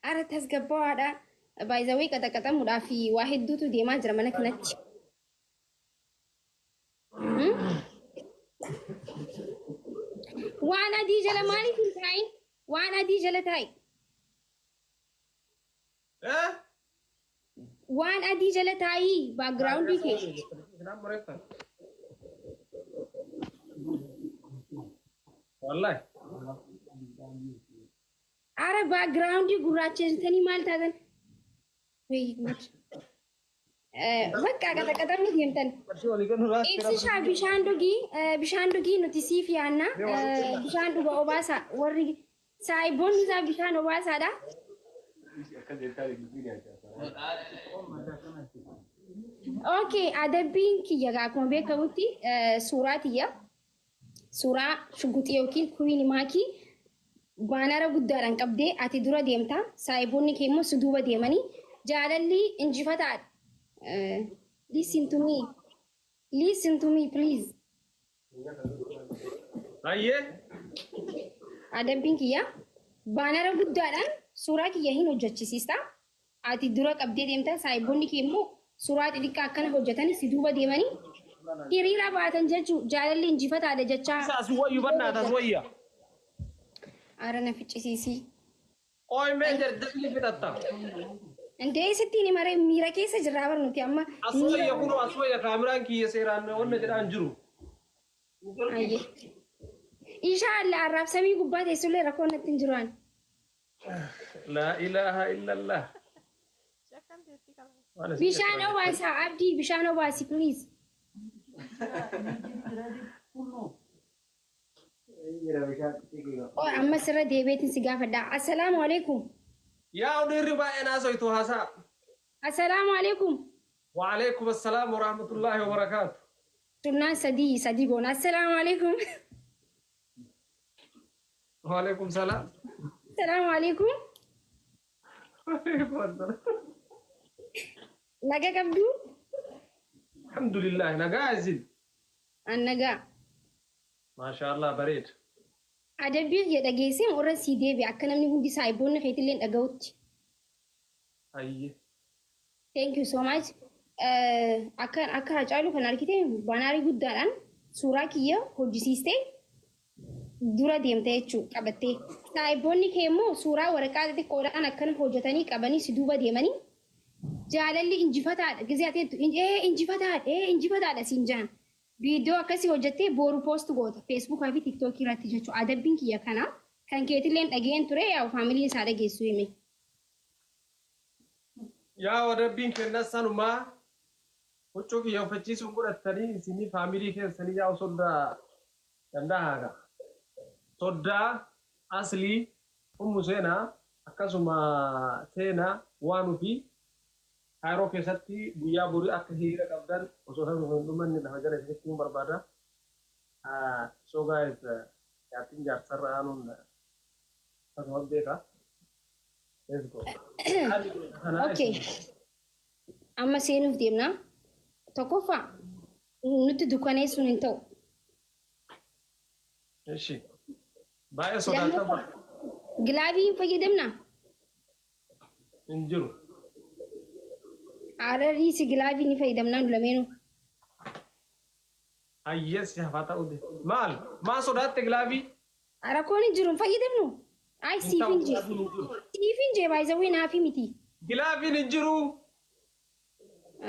أرى تسقبوا هذا بايزاوي كتا مدا في واحد دوتو دي ما جرى منا كنت وانا دي جلا مالي في التاي وانا دي جلا تاي ها وانا دي جلا تاي باك جراوند دي كي والله أرى باك جراوند دي قراتشين تاني مال تاغن وي مات بكا كتا مدينتن إبسي بشان دوغي نوتيسي في عنا بشان دوغا أوباسا ورّي سايبون نزا بشان أوباسا دا أوكي أدبين كي يغا كون بيكا وتي سوراتي يا سورة شغوتي يوكي كويني ماكي بانارا قداران قبدي أتي دورا ديمتا سايبوني كيمو سدوبا ديماني جالالي انجفتات listen to me please أيه Adam Pinkiya banara guddaadhaan suuraa kiyya hin hojjechisiista ati dura qabdee deemta saayibonni kee immoo suuraa xixiqqaa akkana hojjetanii si duuba deemanii hiriira baatan jechuu jaalalli injifataadha jechaa أسوأ يبنى أسوأ aara na ficcisiisii أوي ميجر دبلي في التا indee sittiin mare miira keessa jirraa barnuti amma أسوأ يكون أسوأ كاميران كي يسيران ونجد أنجرو ayye inshallah arraabsamii gubbaa teessullee rakkoo natti hin jiraan لا إله إلا الله bishaan obaasaa abdii bishaan obaasi please oo amma sirra deebeetiin si gaafadha assalaamu alaikum يا أدير بقى سويتو هسا assalaamu alaikum وعليكم السلام ورحمة الله وبركاته sunnaan sadii goona assalaamu alaikum وعليكم السلام assalaamu alaikum وعليكم السلام naga qabdu الحمد لله نجازل annagaa ما شاء الله بريد adabbii jedha geessee warra sii deebi akka namni hundi saayiboonni keetillee dhaga'utti أيه thank you so much akka hacaalu kan argite banaarii guddaadhaan suuraa kiyya hojjisiistee dura deemte jechuu qabattee saayiboonni kee immoo suuraa waraqaa xixiqqoodhaan akkana hojjetanii qabanii si duuba deemanii jaalalli injifataadha gizee ateettu injifataadha siin jaan viidiyoo akkasii hojjettee booru poost goota feesbuukaa fi tiktookii irratti jechuu adabbiin kiyya kana kan keetilleen dhageen ture yaa faamiliin isaa dhageessu hime يا ودبين كنا سنما وشوك يوم فتشي سنقول التاني سني فاميلي كان سني يا وصدا كندا هذا صدا أصلي سينا أكاسما سينا وانو في هايرو كيساتي بويا بوري أكهيرا كابدان وصوصا نمان نهجر إسكتين بربادا so guys yatin jarsar anun tahod deka let's go okay amma seenuuf deemna tokkoffaa nuti dukanee sun hin ta'u ايشي باي صداقه gilaabii hin fayyadamna انجرو aararrii si gilaabii ni fayyadamnaan lameenuu ايس يا فاتا ودي مال ما صدقت غلافي rakkoon hin jiru hin fayyadamnu ay siifin jee baay'isawwee naafi miti غلافي نجرو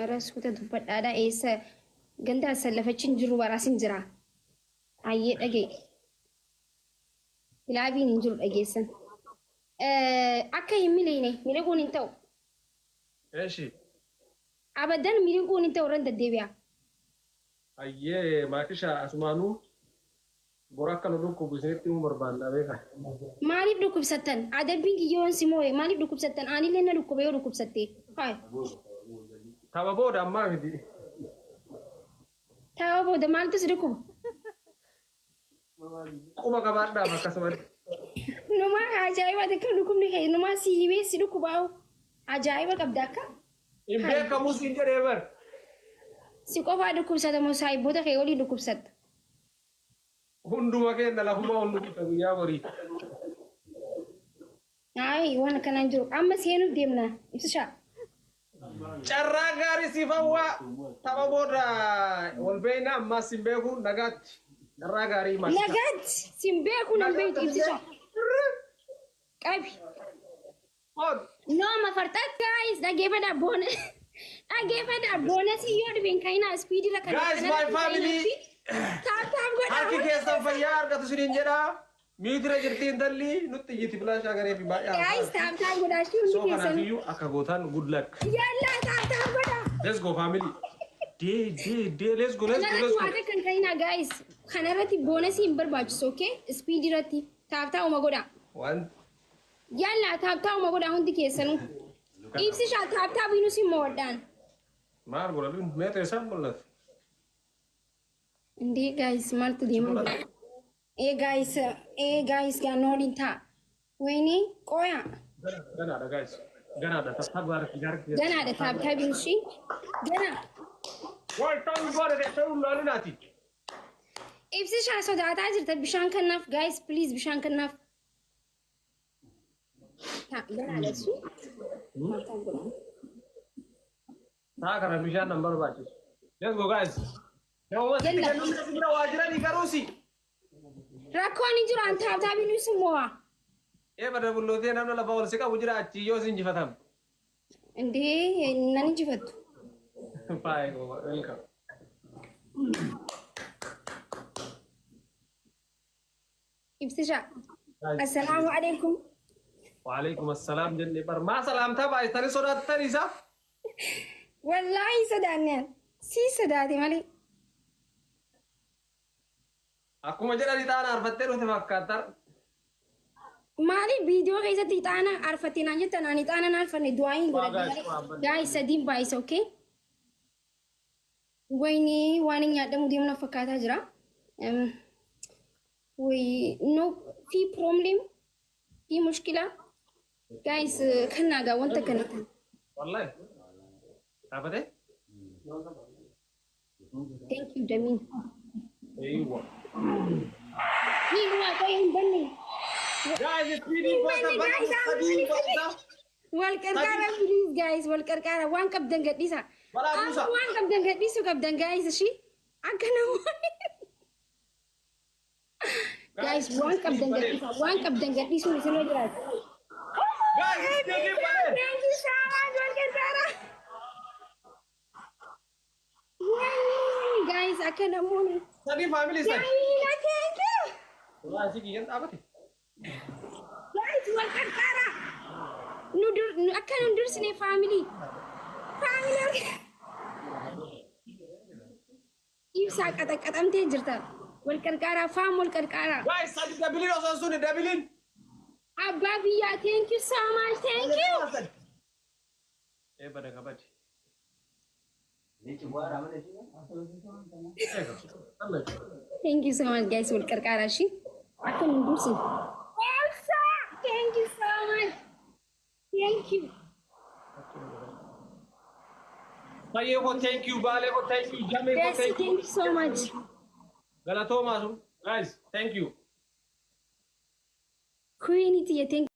aras kuta dubbadhaadha eessa ganda sallafachiin jiru baraasin jira ayyee dhagee gilaabiin hin jiru dhageessan akka hin miliquun hin ta'u ايشي abadan miliquun hin ta'u irran deddeebi'a ايه ما كشا اسمانو براكا ندوكو بسنتي عمر باندا بيكا maaliif dhukkubsattan adabbiin kiyyoon si moo'e maaliif dhukkubsattan aanillee na dhukkube yoo dhukkubsatte hay تابا بودا ما بدي taa'aa booda maaltu si dhukkuba قوما كباردا ما كسمر numaa ajaa'iba takka dhukkubni kee numaa si himee si dhukkubaa'u ajaa'iba qabda akka ام بيكا موسين جريبر si qofaa dhukkubsata moo saayibboota kee olii dhukkubsatta hunduma keenya lafuma hundu kita guyyaa borii Ay, waan akkanaan jiru. Amma seenuuf deemna. Ibsishaa. Carraa gaarii siif hawwaa tapha booda wal beeyna ammas hin beeku nagaatti. Carraa gaarii maal? Nagaatti. Sin beeku nan beektu ibsishaa. Qabi. Nooma farxaat guys dhageeffadha boona. Dhageeffadha boonasii yoo dhibeen ka'inaa ispiidii rakkan. Guys, my family. Taataaf godha. Harki keessan fayyaa argatu isiniin jedha. Miitira jirti intalli nutti iyyiti bilaashaa garee fi baay'ee. Guys, taataaf godha shi hundi So keessan. kanaafiyyu akka gootaan good luck. Yalla taataaf godha. Let's go family. Let's go. Kanarratti waan kan ka'inaa guys. Kanarratti boonasii hin barbaachisu okay? Ispiidii irratti taataa'uma godha. One. Yalla taataa'uma godha hundi keessanuu. Ibsishaa taataaf inus immoo wadhaan. Maal godha meeta isaan mul'atu. Indee guys maaltu deemaa jira? guys gaanoo waliin ta'a. Wayini qoya. Ganaadha guys. Ganaadha tattaaf gaara. Ganaadha taataaf ishii. Gana. Wal ta'uu baadha ta'uu laalinaati. Ibsishaa sodaataa jirta bishaan kannaaf guys please bishaan kannaaf. Ganaadha ishii. Taa kana bishaan nan barbaachisu. Let's go guys. Nama sitti kennuun bira waa jiranii garuusi. Rakkoon hin jiru an taataaf inus immoo. Bada bullootee namni lafa ol si qabu jira achi yoo si injifatan. Indee nan injifattu. Bye, welcome. Ibsishaa. Assalaamu alaikum. Waalaikum assalam jenne bar maa salaamtaa baay'atanii sodaattan isaa. Wallaahi sodaanneen. Sii sodaate malee. Akkuma jedhani ta'an arfattee dhufte fakkaattar. Maali viidiyoo keessatti ixaana arfattee naan jettan ani ixaana naan arfanne du'aa hin godhadhu. Gaayis sadiin baay'isa okay? Wayni waan hin nyaadhamu deemna fakkaataa jira. No fi problem fi mushkila. Gaayis kan naagaa wanta kanatti. Wallahi. Dhaabate? Thank you Damin. Eeywa. Hiiwaa ta'e hin banne. Guys, it's really important. Wal qarqara please guys wal qarqara waan qabdan gadhiisa. Waan qabdan gadhiisu qabdan guys ishii akka namoonni. Guys waan qabdan gadhiisa waan qabdan gadhiisu isinoo jiraatu. Guys, Thank you so much wal qarqara. Guys akka namoonni. Sadi family sadi. Thank you. Suuraa asii kiyyan dhaabate. Guys wal qarqara. Akka nu dursine family. Family. Ibsaa qaxaqqaxamtee jirta. Wal qarqara faam wal qarqara. Guys, sadi dabiliin osoo suni dabiliin. Abbaa biyyaa thank you so much thank you. Bada kabadi. Thank you so much guys wal qarqara shi. Akka nu dursine. Elsa thank you so much. Thank you. Sayyee ko thank you, Baale ko thank you, Jamee ko Yes, thank you. thank you so much. Galatoomaa sun. Guys, thank you. Queenity thank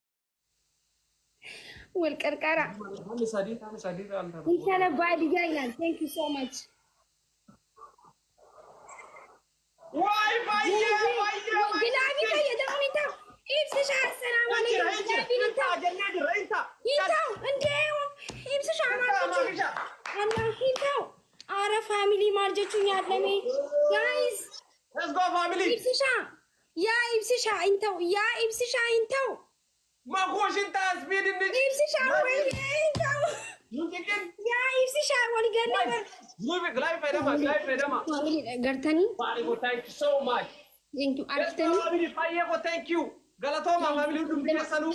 wal qarqara. Kami sadii ta'an. Inshallah badi gailan thank you so much. Waay baay'ee. Gilaabi fayyadamuun hin ta'u. Ibsishaa assalaamu alaikum. Gilaabi hin ta'u. Hin ta'u. Indee ibsishaa maal jechuudha? Allah hin ta'u. Aara faamilii maal jechuun yaadame? Guys. Let's go family. Ibsishaa. Yaa ibsishaa hin ta'u. Yaa ibsishaa hin ta'u. Makooshin taas biidinni. Ibsishaa wayii hin ta'u. Yuukikin. Yaa ibsishaa wal ganna. Gilaabi fayyadama. Faamilii gartanii. Baale ko thank you so much. Thank you. Let's go Argitanii. family. Baay'ee ko thank you. Galatoomaa family hundi keessanuu.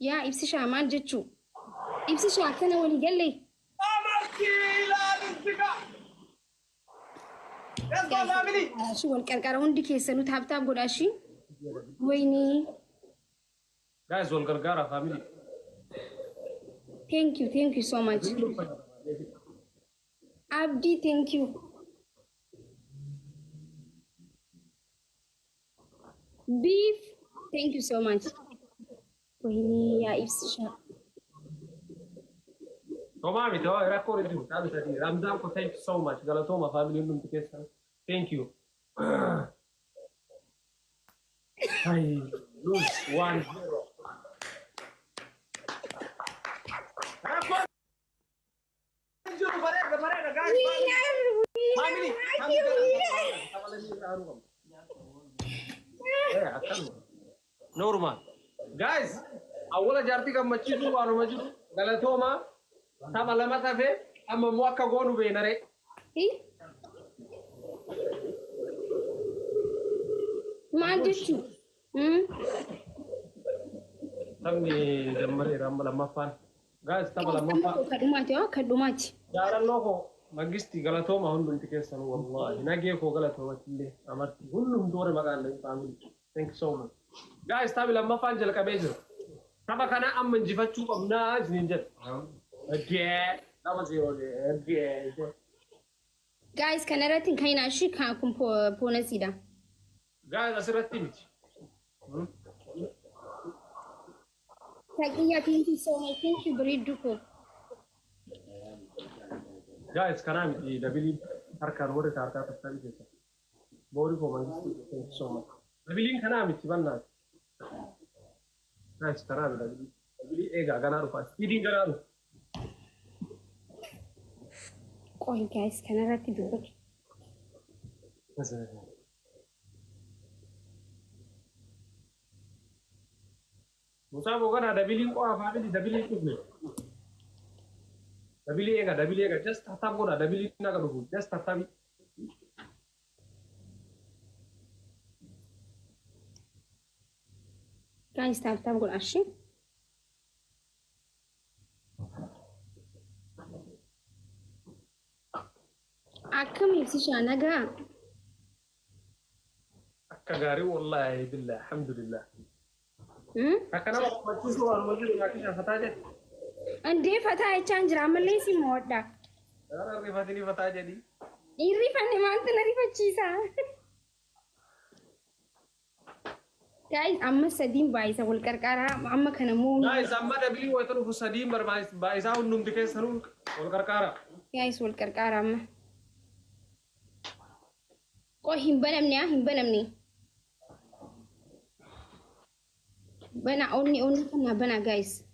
Yaa ibsishaa maal jechuu? Ibsishaa akkana walii galle. Amartii ilaaluun siqa. Let's go family. Shi wal qarqara hundi keessanuu taaptaap godhaa shi. Wayni. Guys, wal gargaara family. Thank you so much. Abdi, thank you. Beef, Thank you so much. وهني يا إبسشا. Toma mi to era corre giù, capi sa dire. Ramzan ko thank you so much. Galatoma family num tikesa. Thank you. Hai, lose 1-0. Rapor. Giù, parega, guys. Family, normal. Guys, awala jarti kam machisu wanu machisu. Galatoma. Sama lama tafe, amma muaka gonu benare. إيه؟ ما جتشو. Tammi jammare ramma lama fan. Guys, tama lama fan. كدوماتي. Jaran loko magisti galatoma hundum tikesan wallahi. Nage ko galatoma tille amarti. Hundum dore maganda family. Thank you so much. Guys, tabi lama fan jel kabejo. Taba kana amman jifachu amna jinjat. Again. That was your again. Guys, can I write in kind of shit? Can't come for Nasida. Guys, asirratti miti. Thank you so much. Thank you, very duper. Guys, kana miti dabili harkan wore harka tattabi kesa. Bori ko magisti. Thank you so much. Dabili kana miti banna. Guys, kana dabili. Dabili ega ganaru fast. Speeding ganaru. Oh, guys, can I write it? Musa bogana dabili ko family dabili kubne. Dabili ega just tatab gona dabili na ga dugu just tatabi. Guys, tap good ashi. Akam yipsi shanaga. Akagari wallahi billah alhamdulillah. Akana ba machisu wanu machisu nakisha fataje. Ande fata change ramalli si moda. Ara rifatini fataje di. Irri fanne manta nari pachisa. Guys, amma sadim baisa wal karkara amma kana mu. Guys, amma dabili wa tanu sadim bar baisa unnum dikesan wal karkara. Guys, wal karkara amma. Ko himbanamni. Bana only kana bana guys.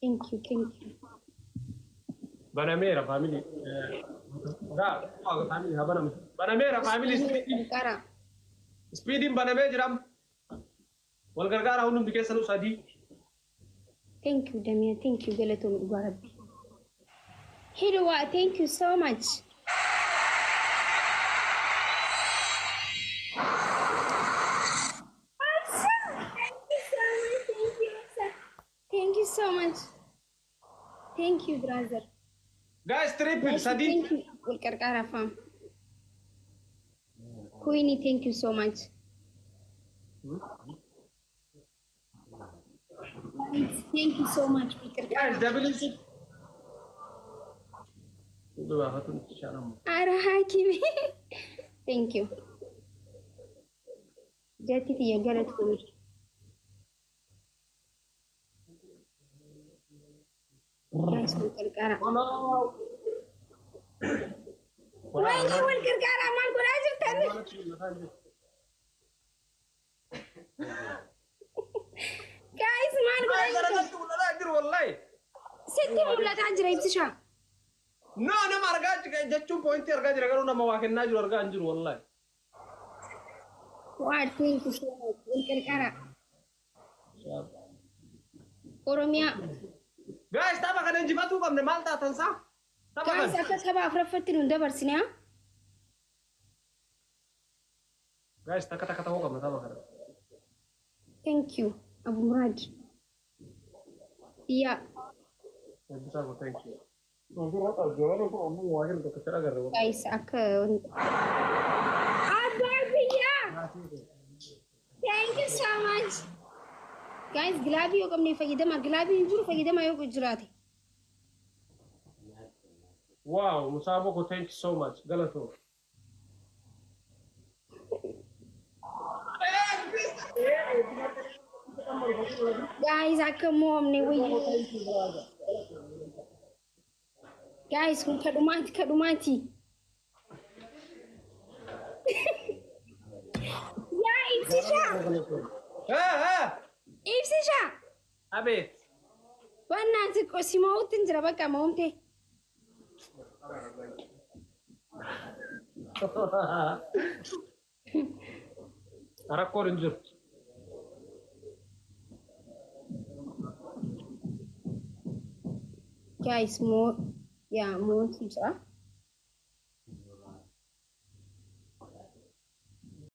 Thank you. Banamera family. Family Banamera family speeding Banameram. Wal karkara unnum dikesan sadi. Thank you, Damia. Thank you, Galaton Ugarabi. Hilwa, thank you so much. Thank you so much. Thank you, brother. Guys, triple Sadi. Thank you, Ulkarkara fam. Queenie, thank you so much. Thank you so much, Guys, WC. Arahakimi. Thank you. Jati tiya galat kumi. Guys, Ulkarkara. Why you Ulkarkara? Man, ko rajib tani. Guys, man, ko rajib. Sitti mulla tanjira ibsisha. No, no, margaj jachchu point argaj ragaru na mawaken na jur argan jur wallahi. What? Thank you so much. Ulkarkara. Oromia. Guys, taba kanan jibatu kamne malta tansa. Guys, akka saba afraffatti nu dabarsine ha. Guys, taka ho kamne taba kanan. Thank you, Abu Murad. Yeah. Thank you. Guys, akka Abia. Thank you so much. Guys, gilabi yo kamne fayyadama gilabi injuru fayyadama yo gujrati. Wow, Musabo ko thank you so much. Galato. guys akka moomne wayyo guys kun kadhumaati yaa ibsisha ibsisha أبيت banaati qosimootin jira bakka moomte أراكور إنجر guys more yeah more jira